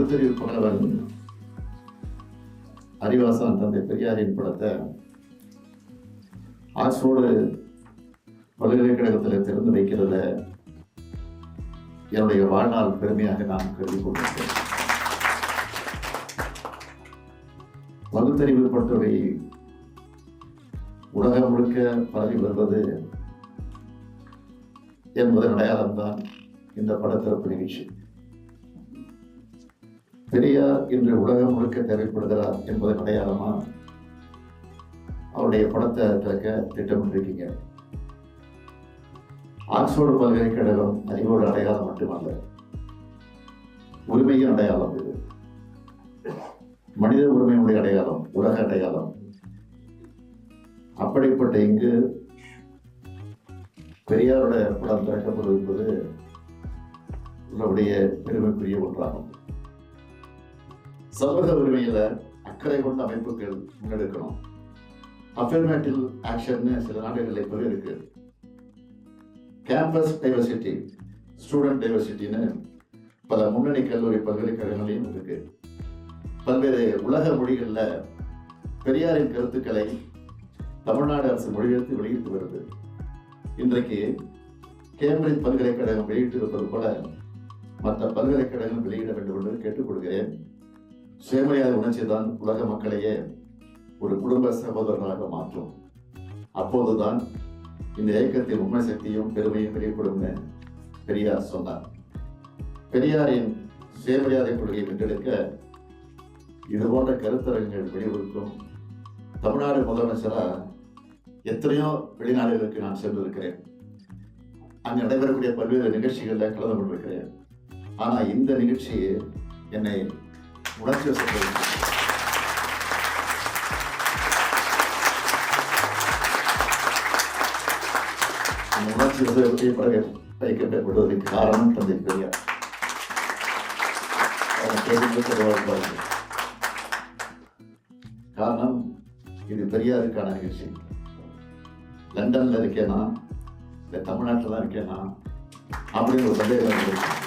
பகுத்தறிவு புகழவன் அறிவாசன் தந்தை பெரியாரின் படத்தை ஆக்ஸ்போர்டு பல்கலைக்கழகத்தில் திறந்து வைக்கிறத என்னுடைய வாழ்நாள் பெருமையாக நான் கருதி கொண்டிருக்கிறேன். பகுத்தறிவு பற்றுரை உலகம் முழுக்க பரவி வருவது என்பதன் அடையாளம்தான் இந்த படத்திறப்பு நிகழ்ச்சி. பெரியார் இன்று உலகம் முழுக்க தேவைப்படுகிறார் என்பதன் அடையாளமா அவருடைய படத்தை திறக்க திட்டமிட்டிருக்கீங்க. ஆக்ஸ்போர்டு பல்கலைக்கழகம் அறிவோட அடையாளம் மட்டுமல்ல, உரிமையின் அடையாளம். இது மனித உரிமையுடைய அடையாளம், உலக அடையாளம். அப்படிப்பட்ட இங்கு பெரியாரோட படம் திறக்கப்படுவது உங்களுடைய பெருமைக்குரிய ஒன்றாகும். சமூக உரிமையில அக்கறை கொண்ட அமைப்புகள் முன்னெடுக்கணும். அஃபர்மேட்டிவ் ஆக்ஷன் சில நாடுகளில் இப்போ இருக்கு. கேம்பஸ் டைவர்சிட்டி, ஸ்டூடெண்ட் டைவர்சிட்டின்னு பல முன்னணி கல்லூரி பல்கலைக்கழகங்களையும் இருக்கு. பல்வேறு உலக மொழிகளில் பெரியாரின் கருத்துக்களை தமிழ்நாடு அரசு மொழிபெயர்த்து வெளியிட்டு வருது. இன்றைக்கு கேம்பிரிட்ஜ் பல்கலைக்கழகம் வெளியிட்டிருப்பது போல மற்ற பல்கலைக்கழகம் வெளியிட வேண்டும் என்று கேட்டுக்கொள்கிறேன். சுயமரியாதை உணர்ச்சி தான் உலக மக்களையே ஒரு குடும்ப சகோதரர்களாக மாற்றும். அப்போதுதான் இந்த இயக்கத்தின் உண்மை சக்தியும் பெருமையும் வெளிப்படும் பெரியார் சொன்னார். பெரியாரின் சுயமரியாதை கொள்கையை வென்றெடுக்க இது போன்ற கருத்தரங்குகள் வெளிவருக்கும். தமிழ்நாடு முதலமைச்சராக எத்தனையோ வெளிநாடுகளுக்கு நான் சென்றிருக்கிறேன். அங்கு நடைபெறக்கூடிய பல்வேறு நிகழ்ச்சிகளில் கலந்து கொண்டிருக்கிறேன். ஆனால் இந்த நிகழ்ச்சி என்னை உணர்ச்சி வசப்படும். உணர்ச்சி வசப்பட்டு வைக்கப்பட்டதற்கு காரணம் தந்தை பெரியார். காரணம், இது பெரியாருக்கான நிகழ்ச்சி. லண்டன்ல இருக்கேனா இல்லை தமிழ்நாட்டில் தான் இருக்கேனா அப்படின்னு ஒரு சந்தேகம் இருக்கு.